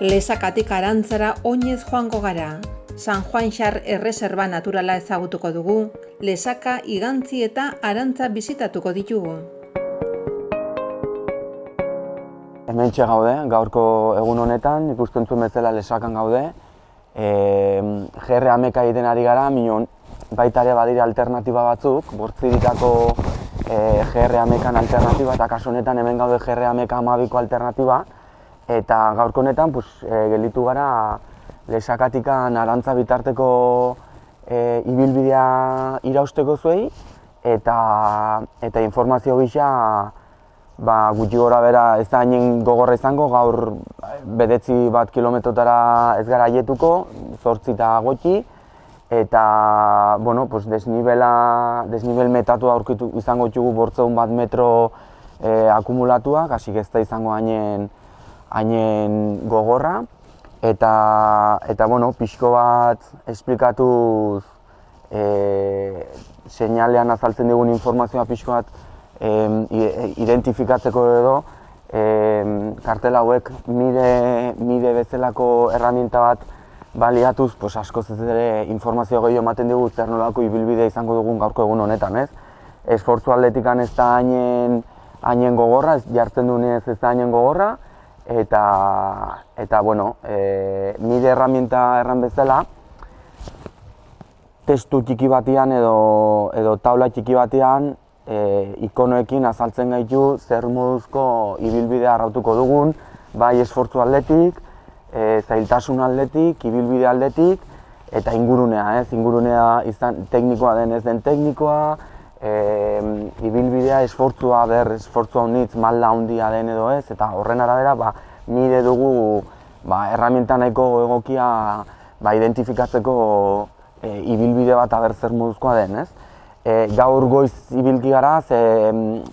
Lesakatik Arantzara oinez joango gara. San Juan Xar erreserba naturala ezagutuko dugu, Lesaka, Igantzi eta Arantza bizitatuko ditugu. Hementxe gaude, gaurko egun honetan, ikusten zuen bezala Lesakan gaude. GR Ameka egiten ari gara, minon baita ere badira alternatiba batzuk, Bortzirikako GR Amekan alternatiba, eta kasu honetan hemen gaude GR Ameka Amabiko alternatiba. Eta gaurko honetan gelditu gara Lesakatikan Arantza bitarteko ibilbidea irausteko zuei, eta informazio gisa gutxi gora bera ez da hainen gogorra izango, gaur 9 kilometrotara ez gara aietuko, 8 eta gutxi, eta desnibel metatu aurkitu izango txugu 800 metro akumulatuak, hasi ez da izango hainen gogorra, eta pixko bat esplikatuz seinalean azaltzen digun informazioa pixko bat identifikatzeko edo, kartel hauek mide bezalako erraminta bat baliatuz, askoz ez ere informazio gehiago ematen digu zer nolako ibilbidea izango dugun gaurko egun honetan, ez? Esfortzu atletikan ez da hainen gogorra, jartzen duenez ez da hainen gogorra, eta nire erraminta erran bezala, testu txiki batean edo taula txiki batean ikonoekin azaltzen gaitu zer moduzko ibilbidea arrautuko dugun, bai esfortzu aldetik, zailtasun aldetik, ibilbide aldetik, eta ingurunea, ingurunea izan teknikoa den ez den teknikoa, ibilbidea esfortzua honitz malda handia den edo ez, eta horren arabera nire dugu erraminta nahiko egokia identifikatzeko ibilbide bat zer moduzkoa den, ez? Gaur goiz ibilki gara,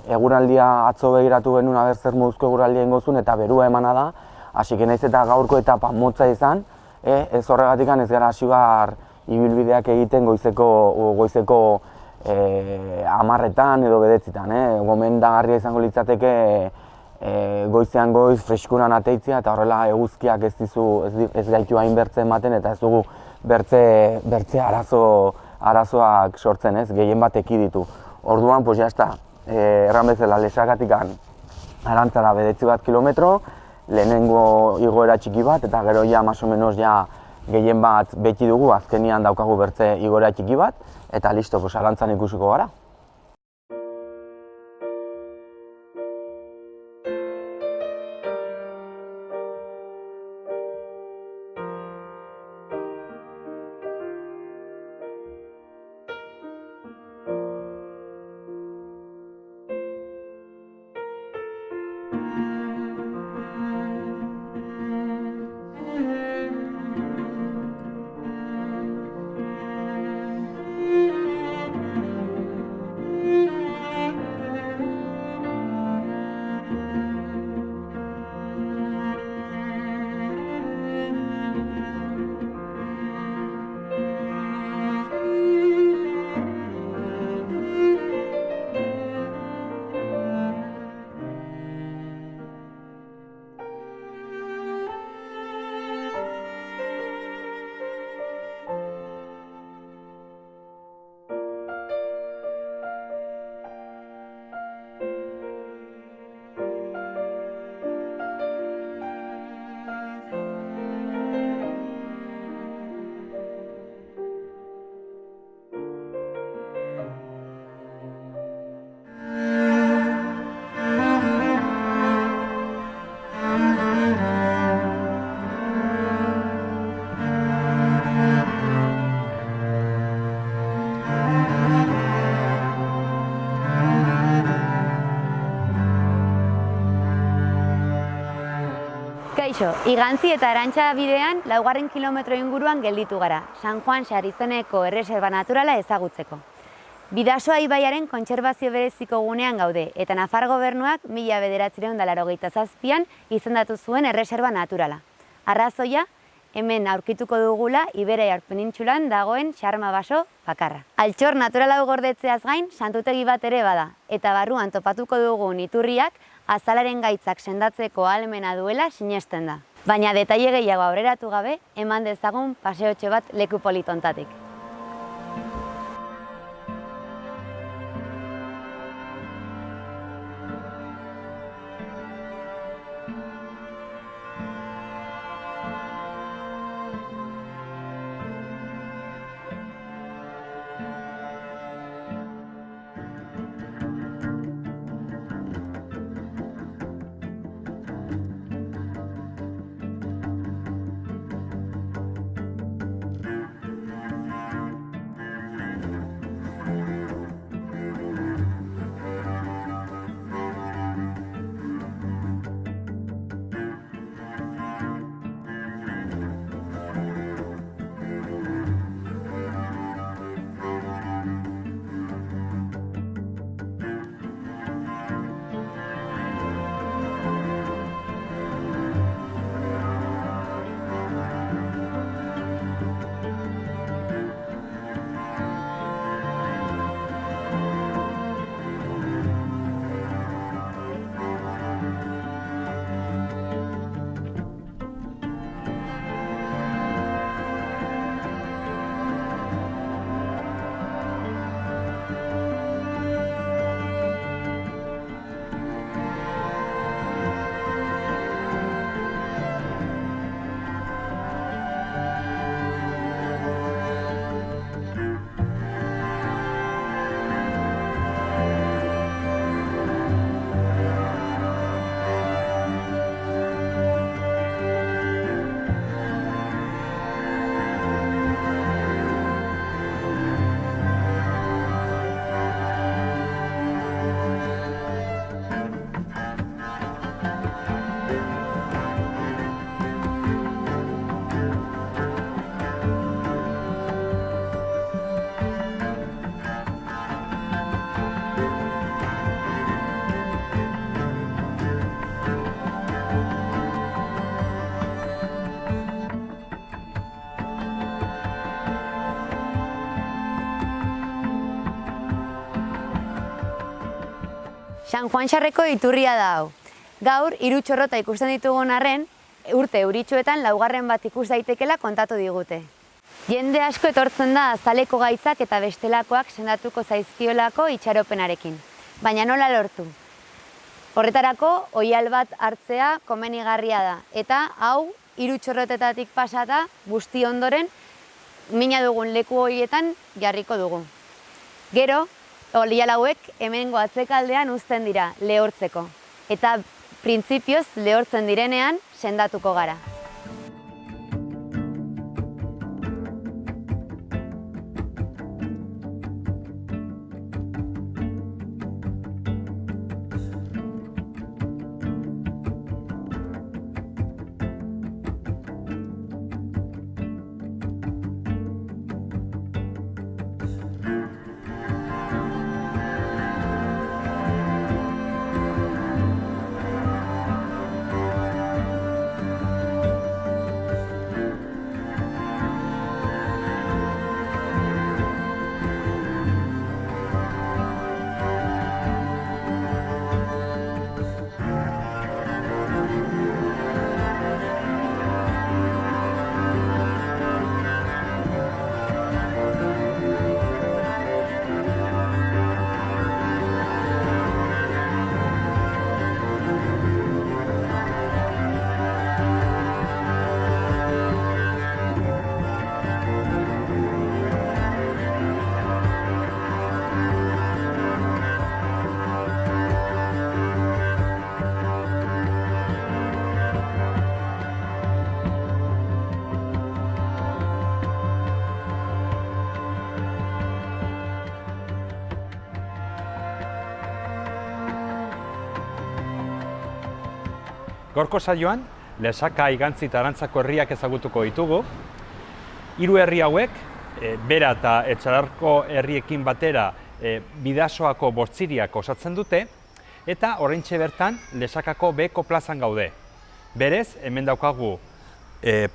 eguraldia atzo begiratu genuen zer moduzko eguraldia ingozun eta berua emana da, hasi naiz eta gaurko etapa motza izan, ez horregatik ez gara hasi behar ibilbideak egiten goizeko 10etan edo 9etan, gomendagarria izango litzateke goizean goiz freskunan ateitzea eta horrela eguzkiak ez gaitu hain bertze ematen eta ez dugu bertze arazoak sortzen, gehien bat ekiditu. Orduan, jazta, erran bezala Lesakatikan Arantzara 9 kilometro, lehenengo igoera txiki bat, eta gero más o menos gehien bat beti dugu, azkenian daukagu bertze igoera txiki bat, eta listo, Arantzan ikusiko gara. Kaixo, Igantzi eta Arantza bidean 4 kilometro inguruan gelditu gara, San Juan Xar izeneko erreserba naturala ezagutzeko. Bidasoa ibaiaren kontserbazio bereziko gunean gaude, eta Nafar gobernuak 1987an izendatu zuen erreserba naturala. Arrazoia, hemen aurkituko dugula Iberaiar penintsulan dagoen xarma baso bakarra. Altxor natural hau gordetzeaz gain, santutegi bat ere bada, eta barruan topatuko dugun iturriak azalaren gaitzak sendatzeko ahalmena duela sinesten da. Baina detaile gehiago aurreratu gabe, eman dezagun paseotxo bat leku politontatik. San Juan Xarreko iturria da hau. Gaur, 3 txorrota ikusten ditugun arren, urte euritsuetan laugarren bat ikus daitekela kontatu digute. Jende asko etortzen da azaleko gaitzak eta bestelakoak sendatuko zaizkiolako itxaropenarekin. Baina nola lortu? Horretarako, oihal bat hartzea komenigarria da. Eta hau, 3 txorrotetatik pasata, busti ondoren, mina dugun leku horietan jarriko dugu. Gero, oihal hauek hemengo atzekaldean uzten dira lehortzeko. Eta printzipioz lehortzen direnean sendatuko gara. Gaurko saioan, Lesaka, Igantzi eta Arantzako herriak ezagutuko ditugu. 3 herri hauek, Bera eta Etxalarko herriekin batera Bidasoako bortziriak osatzen dute, eta oraintxe bertan Lesakako beheko plazan gaude. Berez, hemen daukagu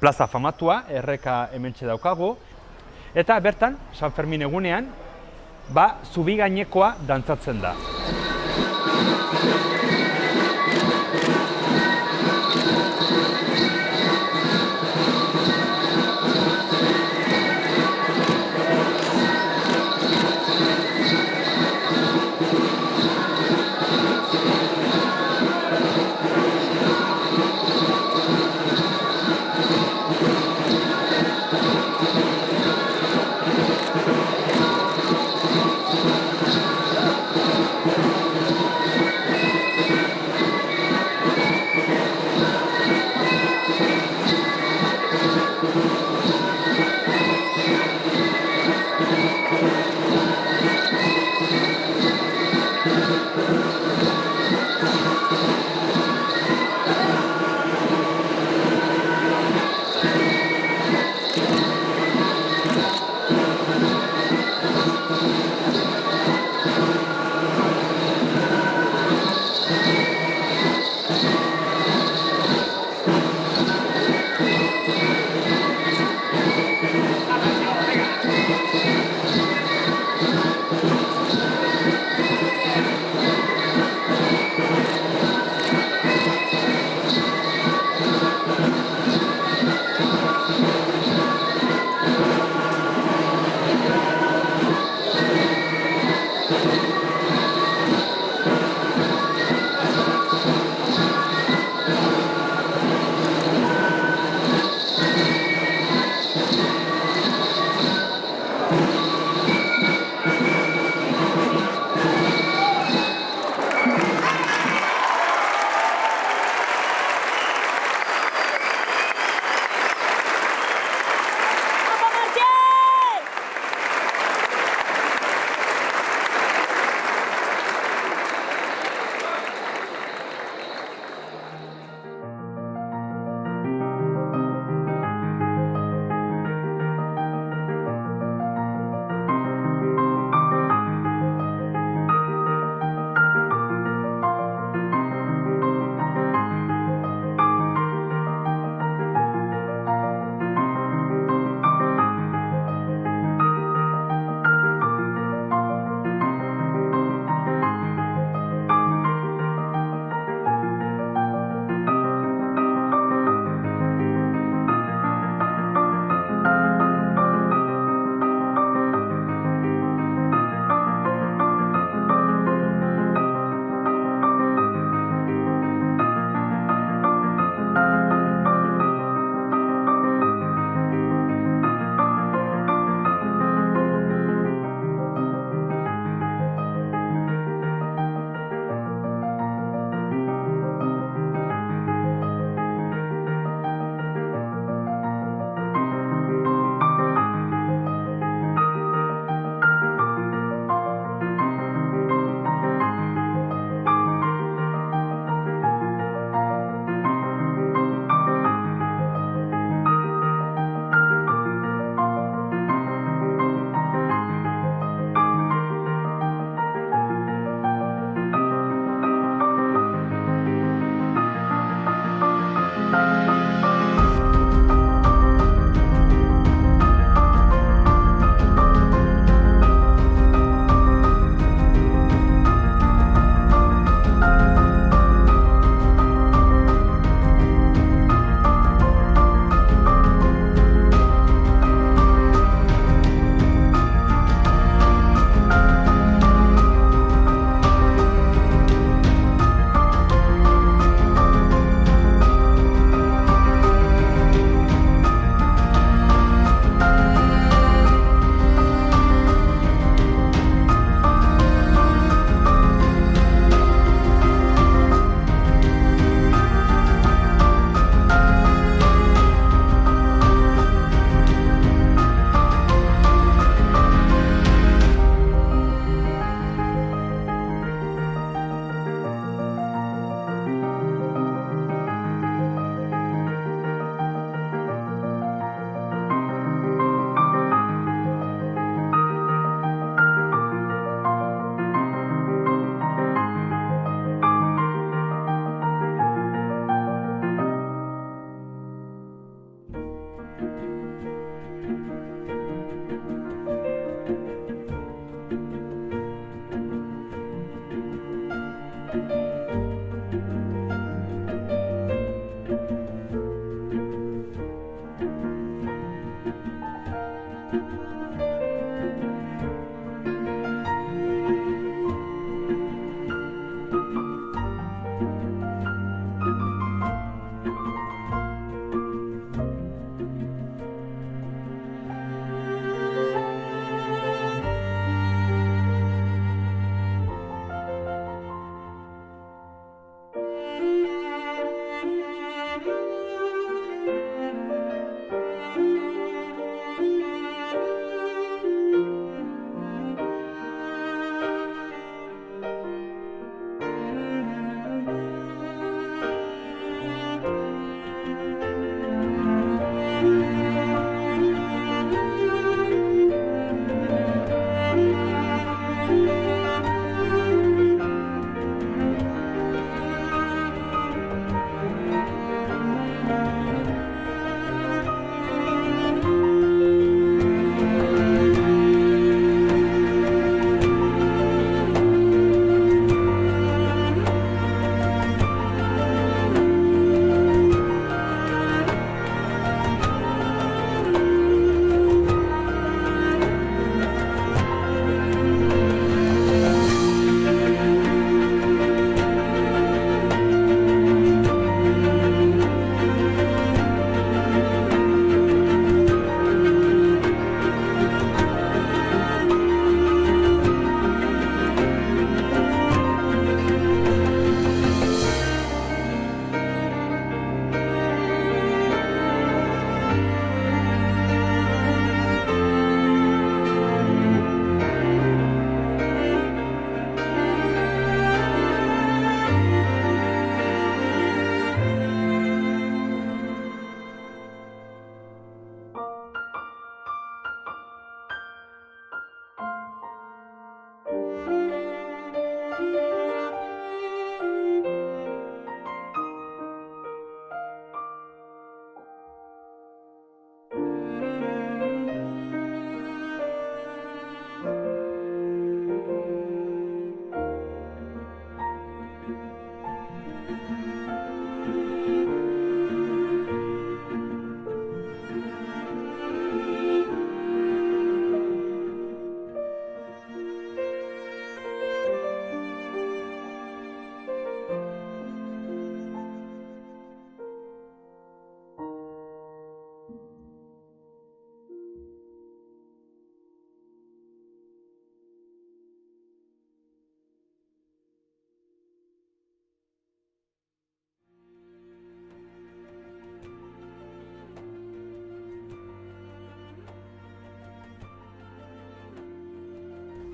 plaza famatua, erreka hementxe daukagu, eta bertan, San Fermin egunean, zubi gainekoa dantzatzen da.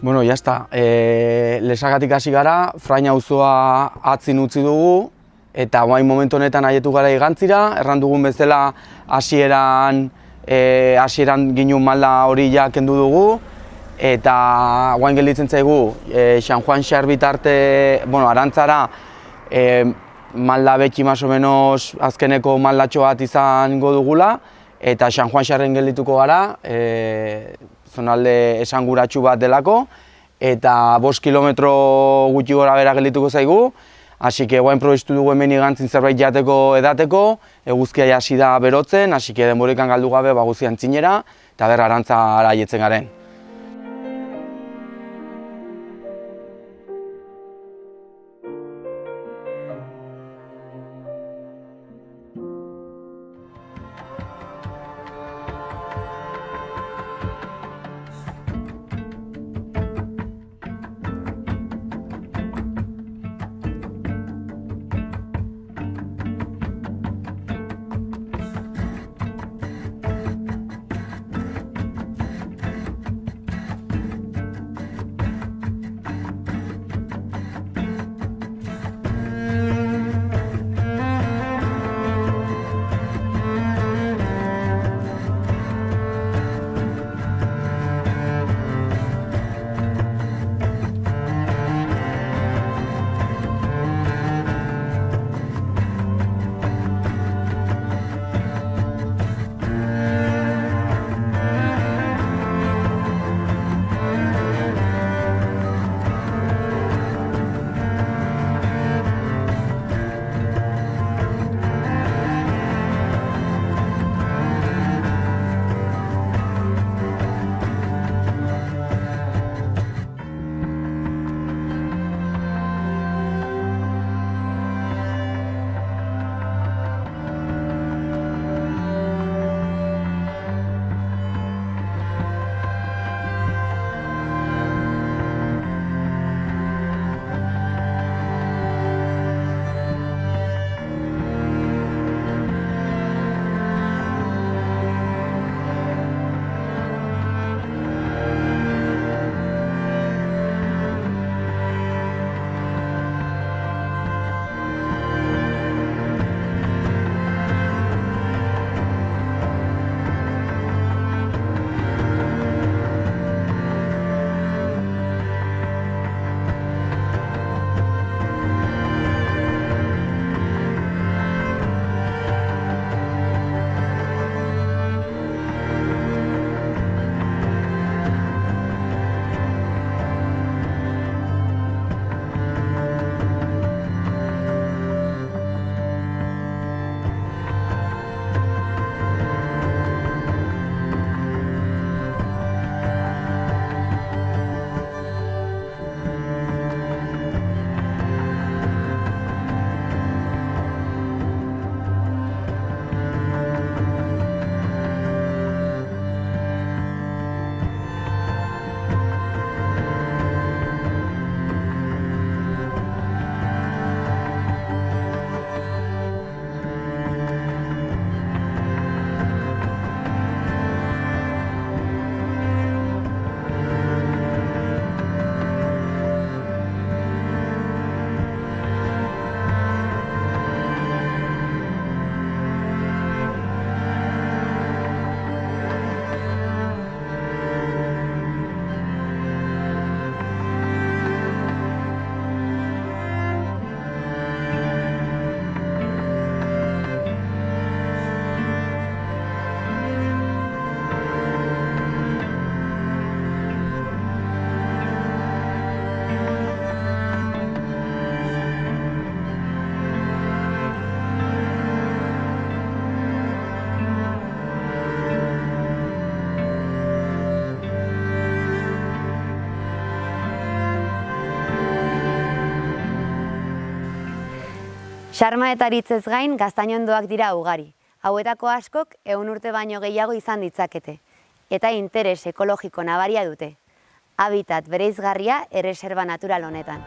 Bueno, jazta, Lesakatik hasi gara, Frain auzoa atzin utzi dugu, eta guain momentu honetan aietu gara Igantzira, erran dugun bezala hasieran ginen Malda hori ja kendu dugu, eta guain gelditzen zaigu San Juan Xar bitarte, Arantzara, Malda beti más o menos azkeneko maldatxo bat izango dugula, eta San Juan Xarren geldituko gara, zonalde esanguratsu bat delako, eta 5 kilometro gutxi gora bera geldituko zaigu, hasi que guain probestu dugu hemen Igantzin zerbait jateko edateko, eguzkia hasi da berotzen, hasi que denborekan galdu gabe guztian txinera, eta berra Arantzara jetzen garen. Xarma eta Aritzez gain gaztainondoak dira ugari. Hauetako askok 100 urte baino gehiago izan ditzakete. Eta interes ekologiko nabaria dute. Habitat bereizgarria erreserba natural honetan.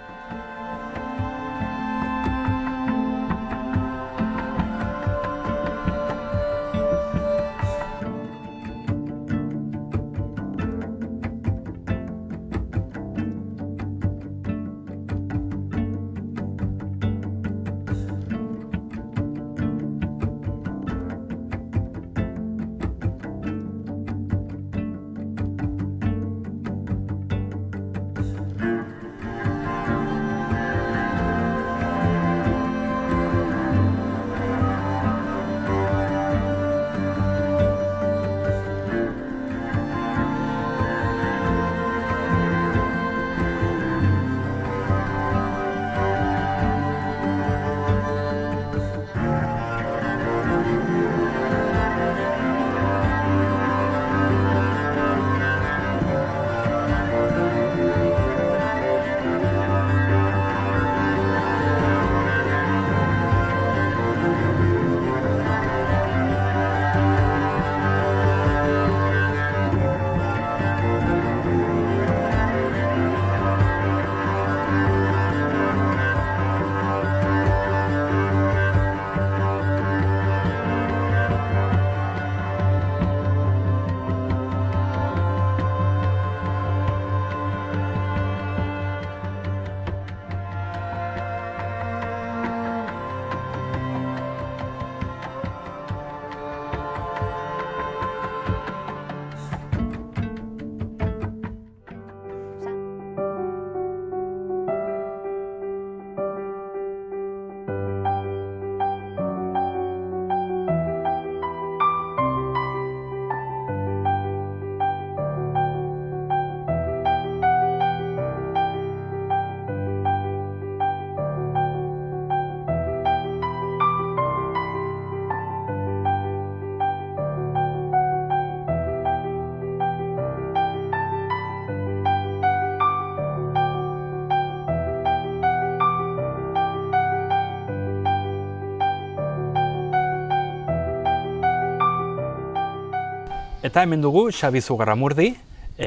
Eta hemen dugu Xabi Zugarramurdi,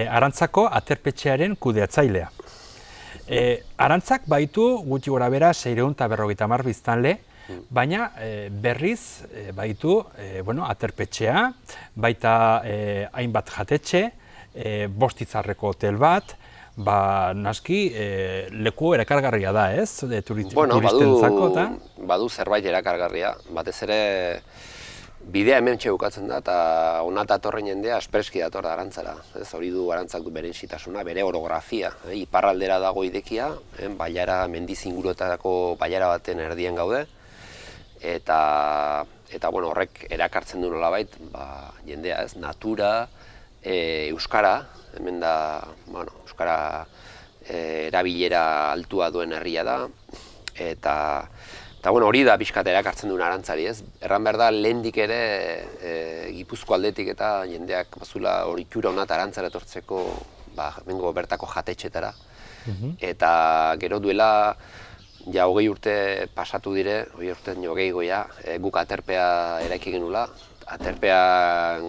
Arantzako aterpetxearen kudeatzailea. Arantzak baitu gutxi gora bera 650 biztanle, baina berriz baitu aterpetxea, baita hainbat jatetxe, 5 izarreko hotel bat, naski leku erakargarria da, ez? Turistentzako eta? Badu zerbait erakargarria, batez ere bidea hemen bukatzen da, eta hona datorren jendea espreski dator da Arantzara. Hori du Arantzak du bere isitasuna, bere orografia. Iparraldera dago idekia, bailara, mendiz inguruetako bailara baten erdien gaude, eta horrek erakartzen du nolabait jendea, natura, euskara, hemen da euskara erabilera altua duen herria da, eta hori da pixkat erakartzen duen Arantzari, ez? Erran behar da, lehendik ere Gipuzko aldetik eta jendeak bazula hori itxura hona Arantzara etortzeko bengo bertako jatetxetara. Eta gero duela, ja 20 urte pasatu dire, 20 goia, guk aterpea eraiki genula. Aterpea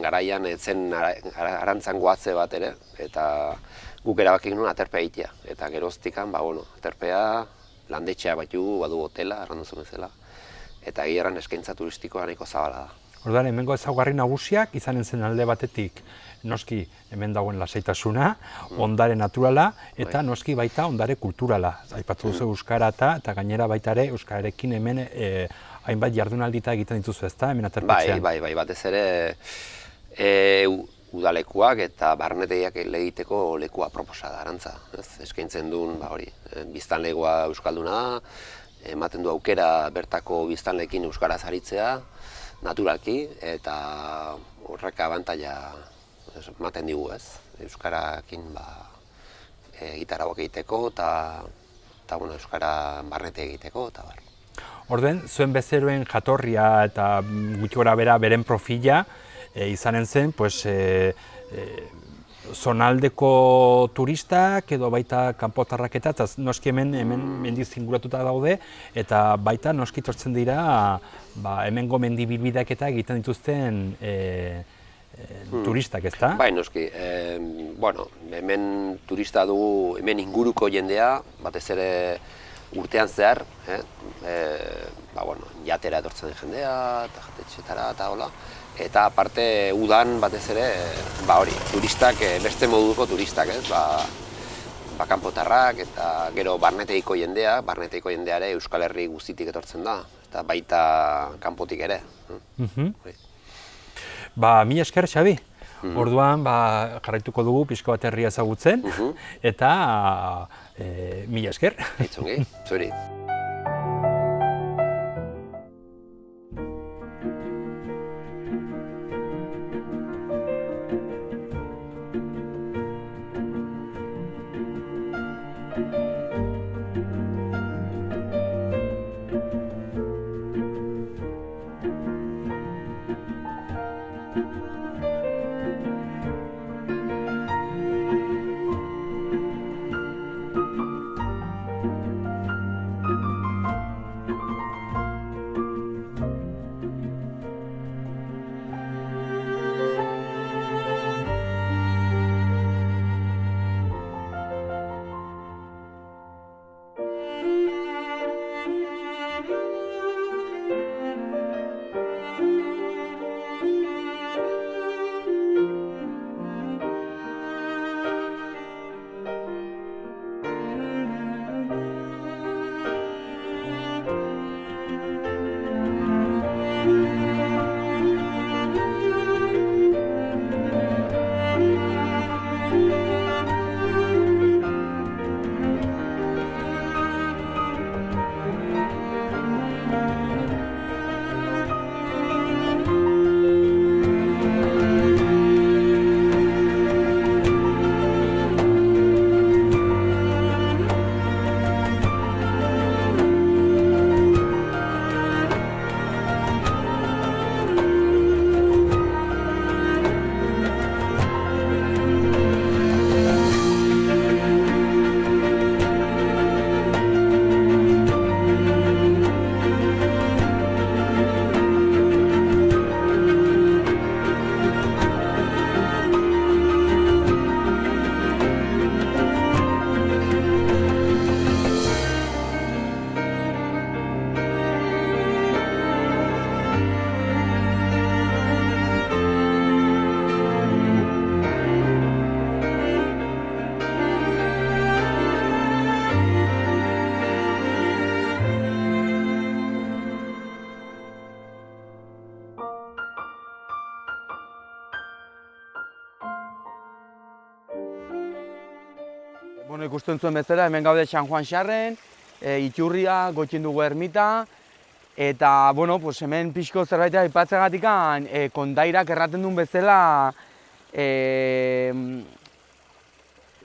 garaian etzen Arantzan goatze bat ere, eta guk erabaki genuen aterpea egitea. Eta geroztikan, aterpea landetxea batu, badu hotela, erranduzu bezala, eta egiaran eskaintza turistikoa nahiko zabala da. Orduan, hemengo ezaugarri nagusiak izanen zen alde batetik, noski hemen dagoen lasaitasuna, ondare naturala, eta noski baita ondare kulturala. Aipatu duzu euskara eta gainera baita ere euskararekin hemen hainbat jardunaldita egiten dituzu, ezta, hemen aterpetxean? Bai, batez ere udalekuak eta barnetegiak egiteko lekua proposa da Arantza. Eskaintzen duen biztanlegoa euskalduna da, ematen du aukera bertako biztanleekin euskaraz aritzea, naturalki, eta horrek abantaila ematen digu, ez? Euskarakin gitarauak egiteko eta euskara barnete egiteko, eta bar. Orduen, zuen bezeroen jatorria eta gutxi gora bera beren profila izanen zen, zonaldeko turistak edo baita kanpotarrak eta noski hemen mendiz inguratuta daude, eta baita noski tortzen dira hemengo mendi bilbideak eta egiten dituzten turistak, ezta? Bai, noski. Hemen turista dugu, hemen inguruko jendea, batez ere urtean zehar, jatera etortzen den jendea, eta jatetxetara eta hola. Eta aparte udan batez ere, turistak, beste moduko turistak, ez? Kanpotarrak eta gero barneteiko jendeare Euskal Herri guztitik etortzen da, eta baita kanpotik ere. Mila esker, Xabi. Orduan, jarraituko dugu pixko bat herria ezagutzen, eta mila esker. Aitzongi, zuri. Bueno, ikusten zuen bezala, hemen gaude San Juan Xarren, iturria, goitzen dugu ermita, eta, bueno, pues hemen pixko zerbait aipatzagatik kondairak erraten duen bezala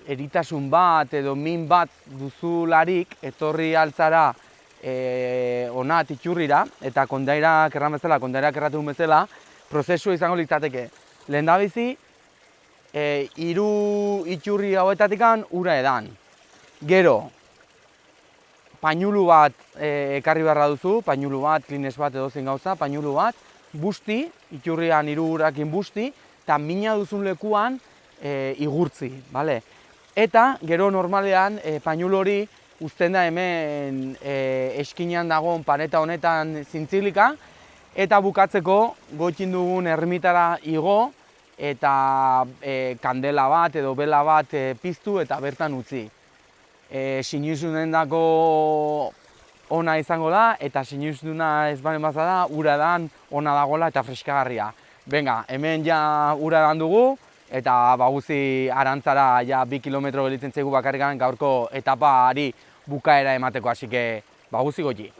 eritasun bat edo min bat duzularik etorri altzara ona iturrira, eta kondairak erraten duen bezala, prozesua izango litzateke. Lehendabizi, 3 iturri hauetatik ura edan. Gero, painulu bat ekarri beharra duzu, painulu bat, klines bat edozein gauza, painulu bat, busti, iturrian 3 urakin busti, eta mina duzun lekuan igurtzi, bale? Eta, gero normalean, painulu hori uzten da hemen eskinean dagoen pareta honetan zintzilika, eta bukatzeko goitin dugun ermitara igo, eta kandela bat edo bela bat piztu eta bertan utzi. Sinusunen dako ona izango da, eta sinusuna ez baren baza da, ura edan ona dagoela eta freskagarria. Benga, hemen ja ura edan dugu, eta baguzi arantzara ja 2 kilometro gelitzen zaigu bakarrikan gaurko etapari bukaera emateko, hasi que baguzi goti.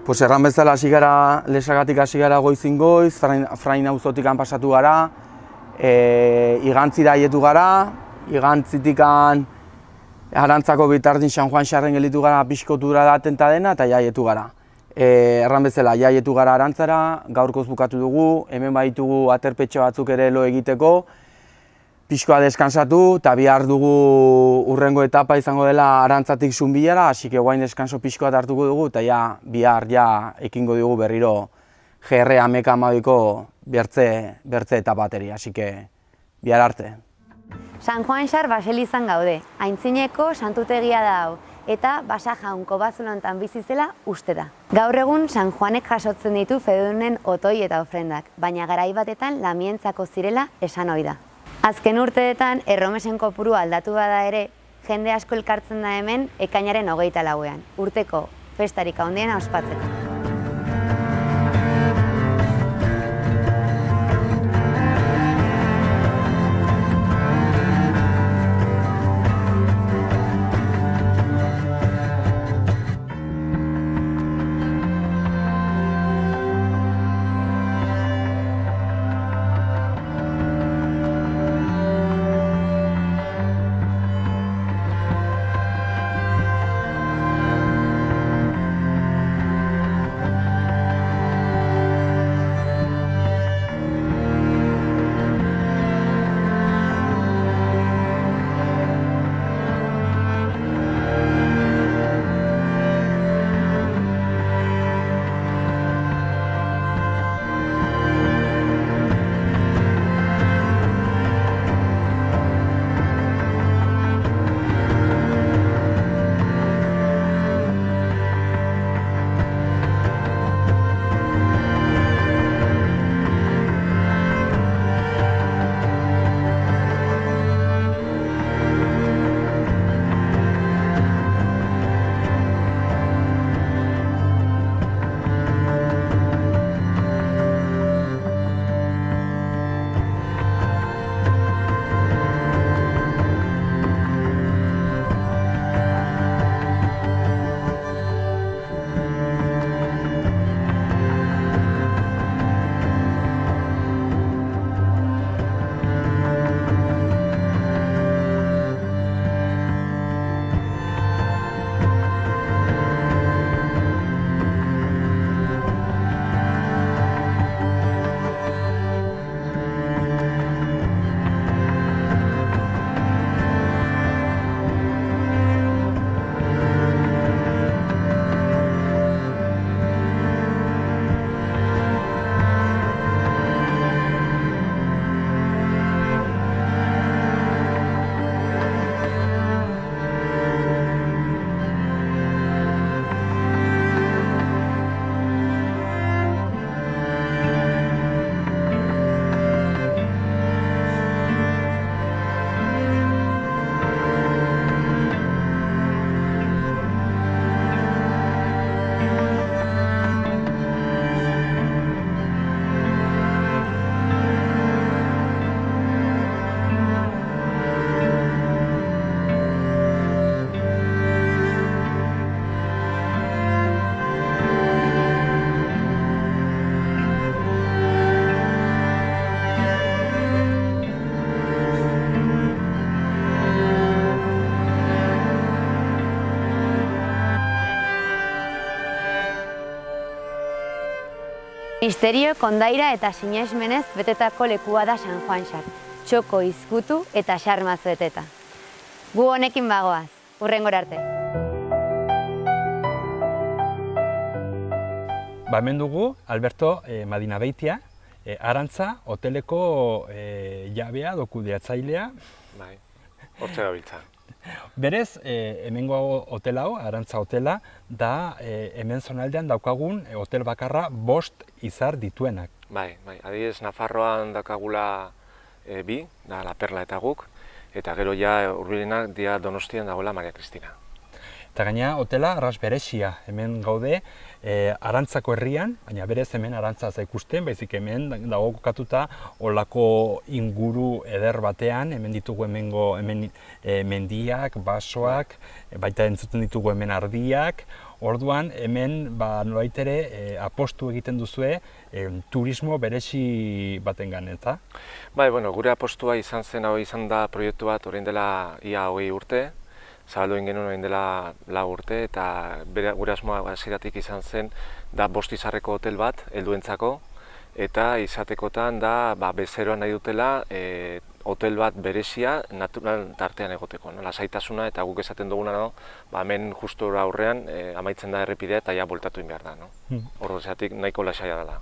Pues erran bezala hasi gara, Lesagatik hasi gara goizin goiz, Frain auzotik pasatu gara, Igantzira aietu gara, Igantzitik Arantzako bitardin San Juan Xarren gelditu gara pixkotura daten ta dena, eta aietu gara. Erran bezala, aietu gara Arantzara, gaurkoz bukatu dugu, hemen baditugu aterpetxe batzuk ere lo egiteko, pixkoa deskansatu, eta bihar dugu urrengo etapa izango dela Arantzatik Zunbilara, hasi que guain deskanso pixkoa hartuko dugu, eta bihar ekingo dugu berriro GR Ameka Amabiko bertze etapa bateri, hasi que bihar arte. San Juan Xar baselizan gaude, aintzineko santutegia da hau, eta Basa Jaunko Bazulontan bizi zela uste da. Gaur egun San Juanek jasotzen ditu fededunen otoi eta ofrendak, baina garai batetan lamientzako zirela esan ohi da. Azken urteetan erromesen kopuru aldatu bada ere, jende asko elkartzen da hemen ekainaren 24ean, urteko festarik handiena ospatzeko. Misterio, kondaira eta sinesmenez betetako lekua da San Juan Xar. Txoko, izkutu eta xarmaz beteta. Gu honekin bagoaz, hurrengora arte. Hemen dugu Alberto Madinabeitia, Arantza hoteleko jabea, kudeatzailea. Bai, hortze gabiltza. Berez, hemengo hotel hau, Arantza hotela, da hemen zonaldean daukagun hotel bakarra 5 izar dituenak. Bai, adibidez Nafarroan daukagula 2, da La Perla eta guk, eta gero ja hurbilenak dira Donostian dagoela Maria Cristina. Eta gaina hotela arras berezia, hemen gaude Arantzako herrian, baina berez hemen Arantza za ikusten, baizik hemen dago kokatuta olako inguru eder batean, hemen ditugu hemen mendiak, basoak, baita entzuten ditugu hemen ardiak. Orduan hemen nolabait ere apostu egiten duzue turismo berezi batengan, eta? Bai, gure apostua izan da proiektu bat orain dela ia 20 urte. Zabaldu egin genuen orain dela 4 urte, eta gure asmoa hasieratik izan zen da 5 izarreko hotel bat helduentzako, eta izatekotan da bezeroan nahi dutela hotel bat berezia natural tartean egoteko, lasaitasuna, eta guk esaten duguna hemen justu aurrean amaitzen da errepidea eta ja bueltatu egin behar da. Horregatik nahiko lasaia dela.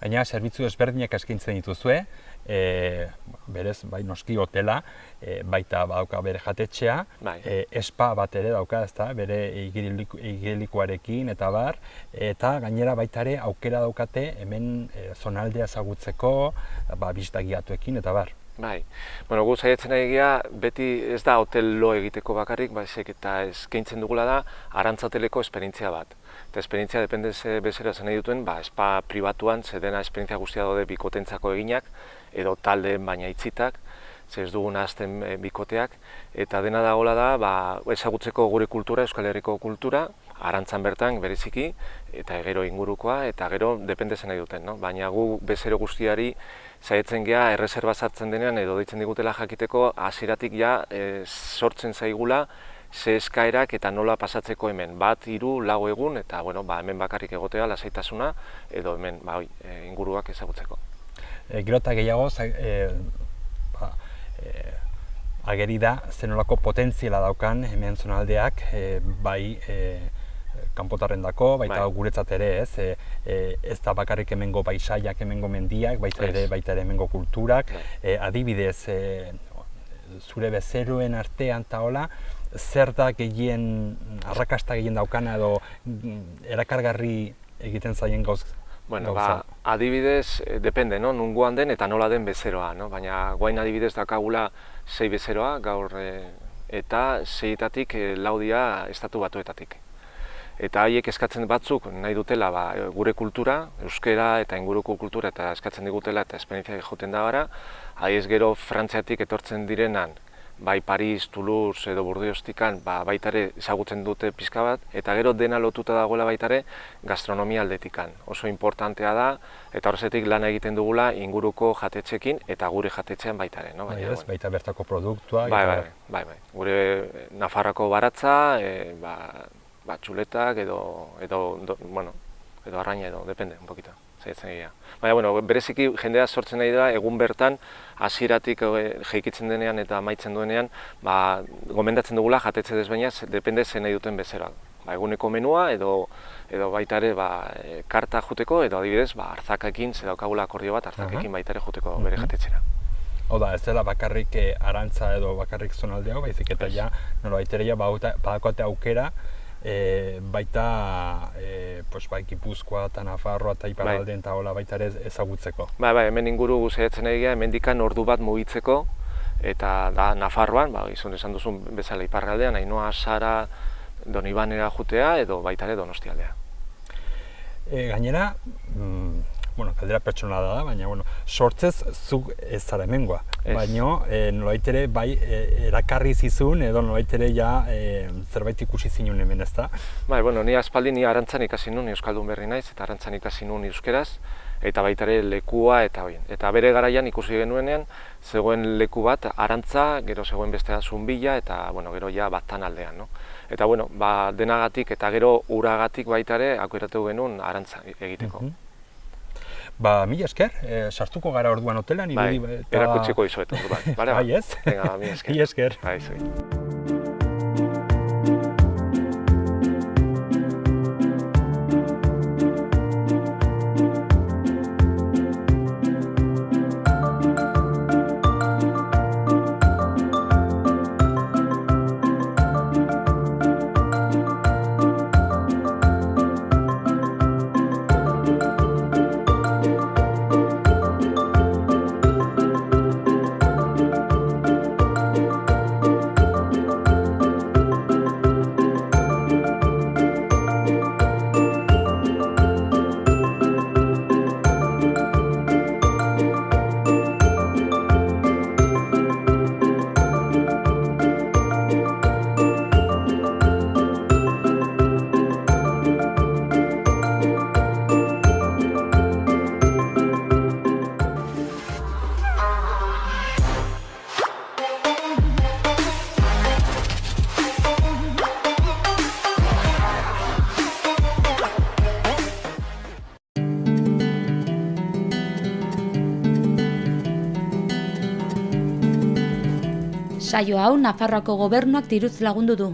Baina zerbitzu ezberdinak eskaintzen dituzue, berez, noski hotela, baita badauka bere jatetxea, spa bat ere dauka, bere igerilikuarekin eta bar, eta gainera baita ere aukera daukate hemen zonaldea ezagutzeko, bisita guiatuekin eta bar. Bai, gu saiatzen ari gara, beti ez da hotel lo egiteko bakarrik, eta eskaintzen dugula da Arantza hoteleko esperientzia bat. Eta esperientzia depende bezero zen nahi dutuen, spa pribatuan, dena esperientzia guztia daude bikotentzako eginak, edo taldeen baina itzitak, ez dugun ahazten bikoteak, eta dena dagoela da ezagutzeko gure kultura, Euskal Herriko kultura, Arantzan bertan bereziki, eta gero ingurukoa, eta gero depende zen nahi duten. Baina gu bezero guztiari saiatzen gea erreserba sartzen denean edo deitzen digutela jakiteko hasieratik ja sortzen zaigula ze eskaerak eta nola pasatzeko hemen. 1, 3, 4 egun, eta hemen bakarrik egotea lasaitasuna edo hemen inguruak ezagutzeko. Gero eta gehiago ageri da zenolako potentziala daukan hemen zonaldeak bai kanpotarrendako, baita guretzat ere, ez da bakarrik hemengo paisaiak, hemengo mendiak, baita ere hemengo kulturak. Adibidez, zure bezeroen artean eta hola, zer da arrakasta gehien daukana edo erakargarri egiten zaien gauza? Adibidez, depende, nungoan den eta nola den bezeroa, baina guain adibidez daukagula 6 bezeroa gaur, eta 6etatik 4 dira estatu batuetatik. Eta haiek eskatzen batzuk nahi dutela gure kultura, euskera eta inguruko kultura eta eskatzen digutela eta esperientzia joten da gara. Haiez gero Frantziatik etortzen direnan, bai Paris, Toulouse edo Burdiostikan baitare ezagutzen dute pixka bat, eta gero dena lotuta dagoela baitare gastronomia aldetikan. Oso importantea da, eta horrezetik lan egiten dugula inguruko jatetxekin eta gure jatetxean baitare. Baita bertako produktuak. Bai. Gure Nafarroko baratza, txuletak edo arraina edo, depende, un poquito, saiatzen egia. Baina, bereziki jendea sortzen nahi da, egun bertan, hasieratik jeikitzen denean eta amaitzen duenean, gomendatzen dugula jatetxe desbainak, depende zen nahi duten bezeroak. Eguneko menua edo baita ere karta juteko, edo adibidez, artzakaekin, daukagula akordio bat, artzakaekin baita ere juteko bere jatetxera. Hau da, ez dela bakarrik Arantza edo bakarrik zonaldea, baizik eta ja, nolabait ere badakoate aukera, baita Gipuzkoa eta Nafarroa eta Iparraldeen eta hola baita ere ezagutzeko. Hemen inguru saiatzen ari gara, hemendikan ordu bat mugitzeko, eta da Nafarroan, izan esan duzun bezala Iparraldean, Ainhoa, Sara, Donibanera jutea edo baita ere Donostialdea. Gainera, kaldera pertsonala da, baina sortzez zuk ez zara hemengoa. Baina nolabait ere bai erakarri zizun edo nolabait ere zerbait ikusi zinun hemen, ez da? Ni aspaldi ni Arantzan ikasi nun, euskaldun berri naiz, eta Arantzan ikasi nun euskeraz, eta baita ere lekua eta hori. Eta bere garaian ikusi genuenean, zegoen leku bat Arantza, gero zegoen bestea Zunbila, eta gero ja Batan aldean. Eta denagatik eta gero uragatik baita ere aukeratu genuen Arantza egiteko. Mila esker, sartuko gara orduan hotelan, Bai, irudi erakutsiko dizuet orduan. Bale, Bai, ez? Venga, mila esker. Mila esker. Bai, zuei. Saio hau Nafarroako Gobernuak diruz lagundu du.